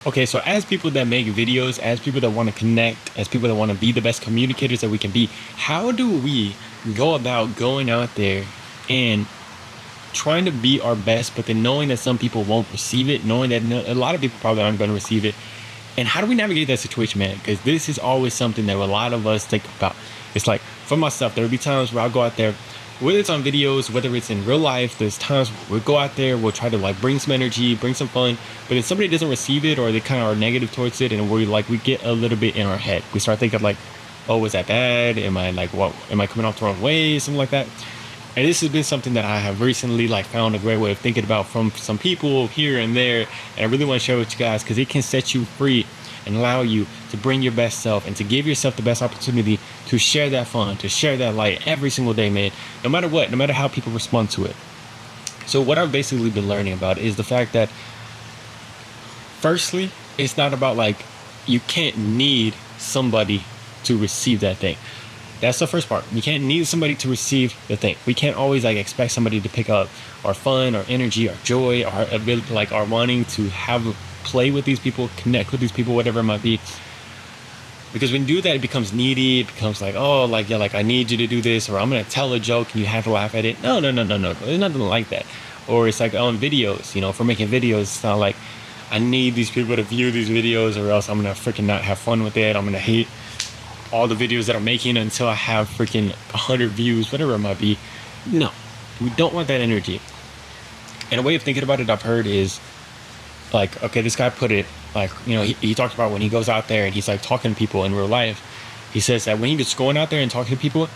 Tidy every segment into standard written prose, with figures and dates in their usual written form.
Okay, so as people that make videos, as people that want to connect, as people that want to be the best communicators that we can be, how do we go about going out there and trying to be our best, but then knowing that some people won't receive it, knowing that a lot of people probably aren't going to receive it? And how do we navigate that situation, man? Because this is always something that a lot of us think about. It's like, for myself, there will be times where I'll go out there, whether it's on videos, whether it's in real life, there's times we'll go out there, we'll try to like bring some energy, bring some fun, but if somebody doesn't receive it or they kind of are negative towards it, and we get a little bit in our head. We start thinking like, oh, was that bad? Am I like, what, am I coming off the wrong way? Something like that. And this has been something that I have recently like found a great way of thinking about from some people here and there. And I really want to share with you guys because it can set you free and allow you to bring your best self and to give yourself the best opportunity to share that fun, to share that light every single day, man. No matter what, no matter how people respond to it. So what I've basically been learning about is the fact that firstly, it's not about like you can't need somebody to receive that thing. That's the first part. You can't need somebody to receive the thing. We can't always like expect somebody to pick up our fun, our energy, our joy, our ability, like our wanting to have play with these people, connect with these people, whatever it might be. Because when you do that, it becomes needy. It becomes like, oh, like, yeah, like I need you to do this, or I'm gonna tell a joke and you have to laugh at it. No. There's nothing like that. Or it's like on videos, you know, for making videos, it's not like I need these people to view these videos or else I'm gonna freaking not have fun with it. I'm gonna hate all the videos that I'm making until I have freaking 100 views, whatever it might be. No, we don't want that energy. And a way of thinking about it I've heard is like, okay, this guy put it like, you know, he talked about when he goes out there and he's like talking to people in real life. He says that when he's going out there and talking to people,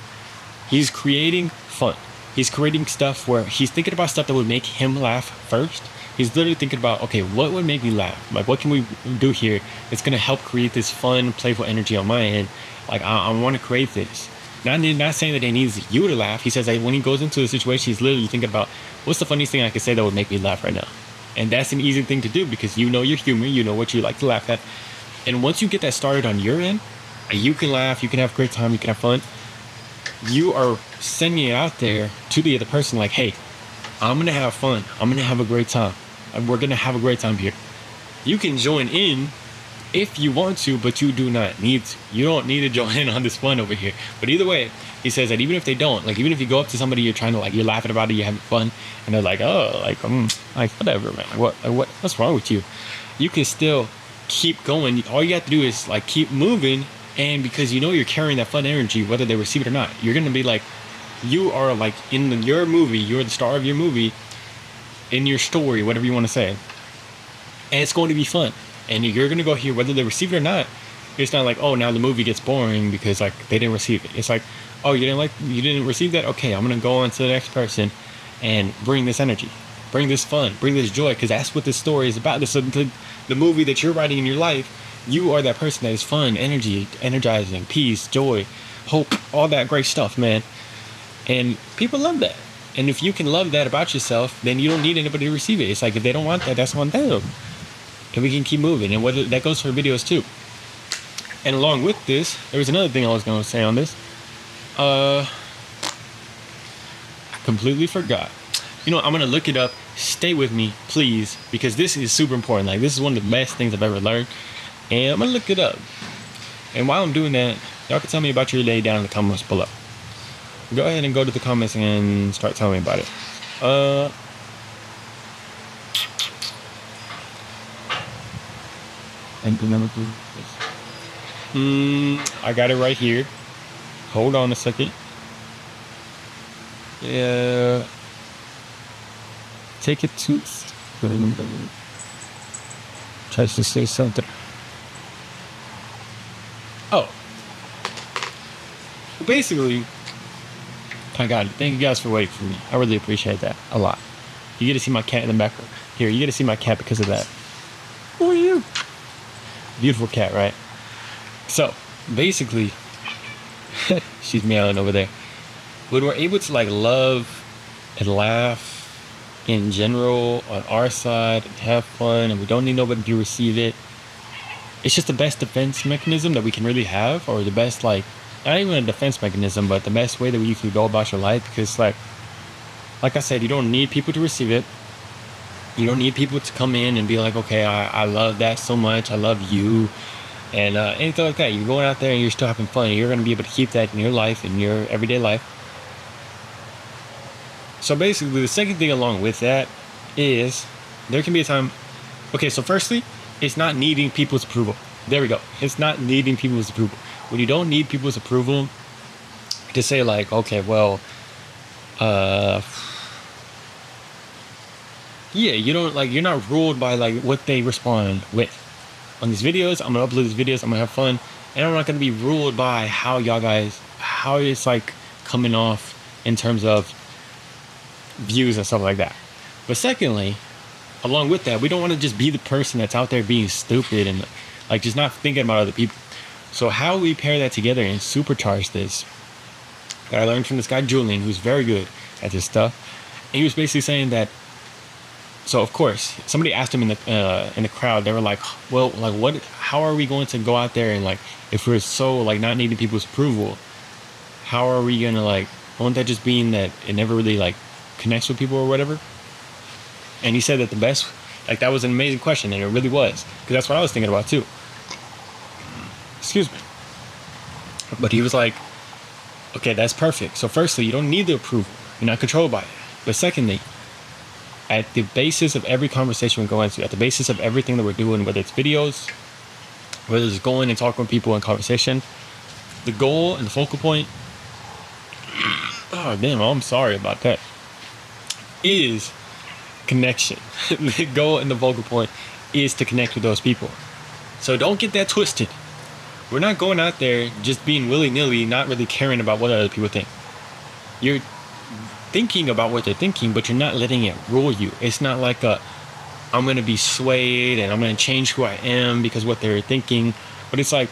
he's creating fun. He's creating stuff where he's thinking about stuff that would make him laugh first. He's literally thinking about, okay, what would make me laugh? Like, what can we do here that's going to help create this fun, playful energy on my end? Like, I want to create this. Not saying that he needs you to laugh. He says that when he goes into a situation, he's literally thinking about, what's the funniest thing I could say that would make me laugh right now? And that's an easy thing to do because you know your humor, you know what you like to laugh at. And once you get that started on your end, you can laugh, you can have a great time, you can have fun. You are sending it out there to the other person like, hey, I'm going to have fun. I'm going to have a great time. We're going to have a great time here. You can join in if you want to, but you do not need to. You don't need to join in on this fun over here. But either way, he says that even if they don't, like even if you go up to somebody, you're trying to like, you're laughing about it, you're having fun, and they're like, oh, like whatever, man. What's wrong with you? You can still keep going. All you have to do is like keep moving, and because you know you're carrying that fun energy, whether they receive it or not, you're gonna be like, you are like in your movie, you're the star of your movie, in your story, whatever you want to say, and it's going to be fun. And you're going to go here whether they receive it or not. It's not like, oh, now the movie gets boring because like they didn't receive it. It's like, oh, you didn't receive that? Okay, I'm going to go on to the next person and bring this energy, bring this fun, bring this joy, because that's what this story is about. The movie that you're writing in your life, you are that person that is fun, energy, energizing, peace, joy, hope, all that great stuff, man. And people love that. And if you can love that about yourself, then you don't need anybody to receive it. It's like if they don't want that, that's on them. And we can keep moving. And whether that goes for videos too. And along with this, there was another thing I was going to say on this. I completely forgot. You know, I'm going to look it up. Stay with me, please, because this is super important. Like, this is one of the best things I've ever learned. And I'm going to look it up. And while I'm doing that, y'all can tell me about your day down in the comments below. Go ahead and go to the comments and start telling me about it. I got it right here. Hold on a second. Yeah. Take it to. Tries to say something. Oh. Basically, I got it. Thank you guys for waiting for me. I really appreciate that a lot. You get to see my cat in the background. Here, you get to see my cat because of that. Who are you? Beautiful cat, right? So, basically, she's meowing over there. When we're able to like love and laugh in general on our side and have fun and we don't need nobody to receive it, it's just the best defense mechanism that we can really have, or the best like, not even a defense mechanism, but the best way that you can go about your life. Because like I said, you don't need people to receive it. You don't need people to come in and be like, okay, I love that so much. I love you. And anything like that. You're going out there and you're still having fun. And you're going to be able to keep that in your life, in your everyday life. So basically, the second thing along with that is there can be a time. Okay, so firstly, it's not needing people's approval. There we go. It's not needing people's approval. When you don't need people's approval to say like, okay, well, yeah, you don't like, you're not ruled by like what they respond with. On these videos, I'm gonna upload these videos, I'm gonna have fun, and I'm not gonna be ruled by how y'all guys, how it's like coming off in terms of views and stuff like that. But secondly, along with that, we don't want to just be the person that's out there being stupid and like just not thinking about other people. So how we pair that together and supercharge this, that I learned from this guy Julian, who's very good at this stuff. And he was basically saying that. So of course, somebody asked him in the crowd. They were like, "Well, like what? How are we going to go out there and like if we're so like not needing people's approval? How are we gonna like? Won't that just mean that it never really like connects with people or whatever?" And he said that the best, like that was an amazing question, and it really was, because that's what I was thinking about too. Excuse me. But he was like, okay, that's perfect. So firstly, you don't need the approval. You're not controlled by it. But secondly, at the basis of every conversation we go into, at the basis of everything that we're doing, whether it's videos, whether it's going and talking with people in conversation, the goal and the focal point, oh damn, I'm sorry about that, is connection. The goal and the focal point is to connect with those people. So don't get that twisted. We're not going out there just being willy-nilly, not really caring about what other people think. You're thinking about what they're thinking, but you're not letting it rule you. It's not like I'm going to be swayed and I'm going to change who I am because what they're thinking. But it's like,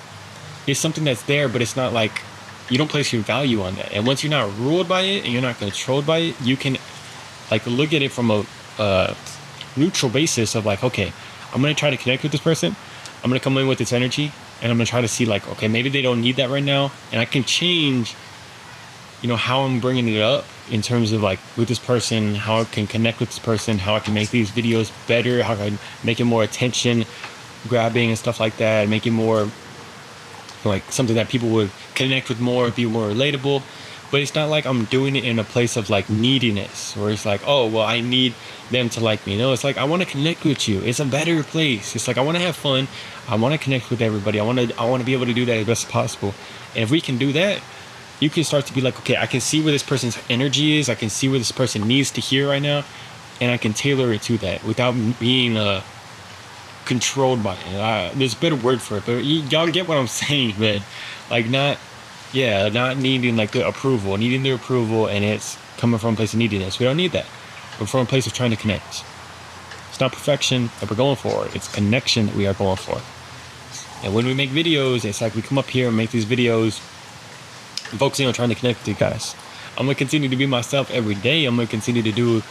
it's something that's there, but it's not like, you don't place your value on that. And once you're not ruled by it and you're not controlled by it, you can like look at it from a neutral basis of like, okay, I'm going to try to connect with this person. I'm going to come in with this energy and I'm going to try to see like, okay, maybe they don't need that right now. And I can change, how I'm bringing it up in terms of like with this person, how I can connect with this person, how I can make these videos better, how I can make it more attention grabbing and stuff like that, make it more like something that people would connect with more, be more relatable. But it's not like I'm doing it in a place of like neediness, where it's like, oh, well, I need them to like me. No, it's like, I want to connect with you. It's a better place. It's like, I want to have fun. I want to connect with everybody. I want to be able to do that as best as possible. And if we can do that, you can start to be like, okay, I can see where this person's energy is. I can see where this person needs to hear right now. And I can tailor it to that without being controlled by it. There's a better word for it, but y'all get what I'm saying, man. Like not needing like the approval, needing their approval, and it's coming from a place of neediness. We don't need that. We're from a place of trying to connect. It's not perfection that we're going for. It's connection that we are going for. And when we make videos, it's like we come up here and make these videos focusing on trying to connect with you guys. I'm going to continue to be myself every day. I'm going to continue to do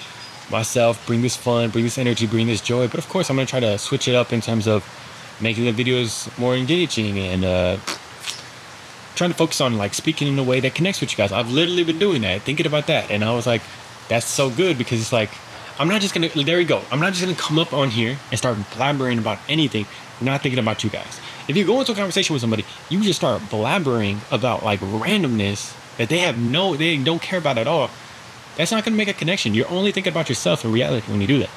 myself, bring this fun, bring this energy, bring this joy. But of course, I'm going to try to switch it up in terms of making the videos more engaging and trying to focus on like speaking in a way that connects with you guys. I've literally been doing that, thinking about that. And I was like, that's so good, because it's like, I'm not just going to, there you go. I'm not just going to come up on here and start blabbering about anything, not thinking about you guys. If you go into a conversation with somebody, you just start blabbering about like randomness that they don't care about at all. That's not going to make a connection. You're only thinking about yourself in reality when you do that.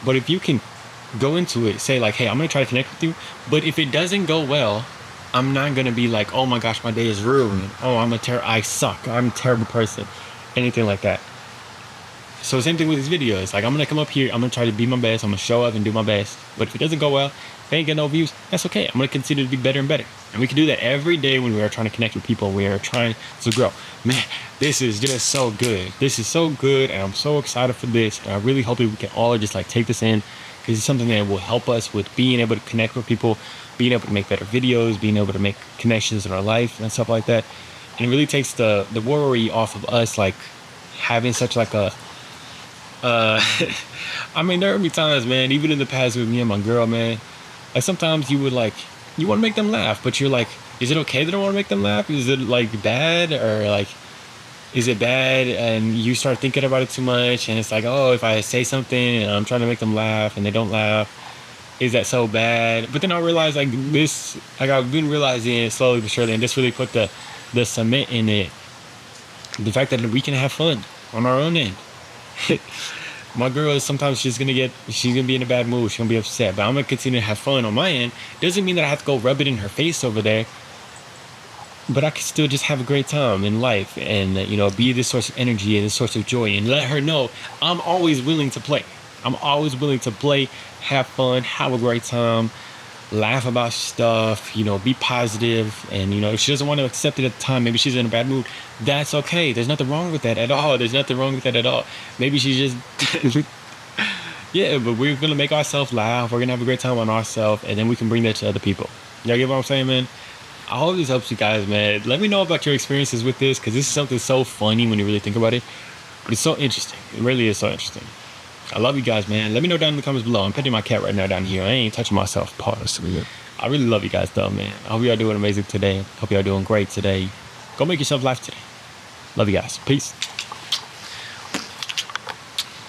But if you can go into it, say like, hey, I'm going to try to connect with you. But if it doesn't go well, I'm not going to be like, oh my gosh, my day is ruined. Oh, I suck. I'm a terrible person. Anything like that. So same thing with these videos. Like, I'm going to come up here. I'm going to try to be my best. I'm going to show up and do my best. But if it doesn't go well, if I ain't get no views, that's okay. I'm going to continue to be better and better. And we can do that every day when we are trying to connect with people. We are trying to grow. Man, this is just so good. This is so good. And I'm so excited for this. And I really hope that we can all just like take this in, because it's something that will help us with being able to connect with people, being able to make better videos, being able to make connections in our life and stuff like that. And it really takes the worry off of us, like having such like a, I mean, there will be times, man, even in the past with me and my girl, man, like sometimes you would like, you want to make them laugh, but you're like, is it okay that I want to make them laugh? Is it like bad? Or like, Is it bad and you start thinking about it too much and it's like, oh, if I say something and I'm trying to make them laugh and they don't laugh, is that so bad? But then I realized like this, like I've been realizing it slowly but surely, and this really put the cement in it. The fact that we can have fun on our own end. My girl is sometimes she's gonna be in a bad mood, she's gonna be upset, but I'm gonna continue to have fun on my end. Doesn't mean that I have to go rub it in her face over there, but I can still just have a great time in life and be this source of energy and this source of joy and let her know I'm always willing to play. I'm always willing to play, have fun, have a great time, laugh about stuff, be positive. And if she doesn't want to accept it at the time, maybe she's in a bad mood, that's okay. There's nothing wrong with that at all. There's nothing wrong with that at all. Maybe she's just yeah, but we're gonna make ourselves laugh, we're gonna have a great time on ourselves, and then we can bring that to other people. Y'all get what I'm saying, man? I hope this helps you guys, man. Let me know about your experiences with this, because this is something so funny when you really think about it. But it's so interesting. It really is so interesting. I love you guys, man. Let me know down in the comments below. I'm petting my cat right now down here. I ain't touching myself. Pause. I really love you guys, though, man. I hope y'all doing amazing today. Hope y'all doing great today. Go make yourself laugh today. Love you guys. Peace.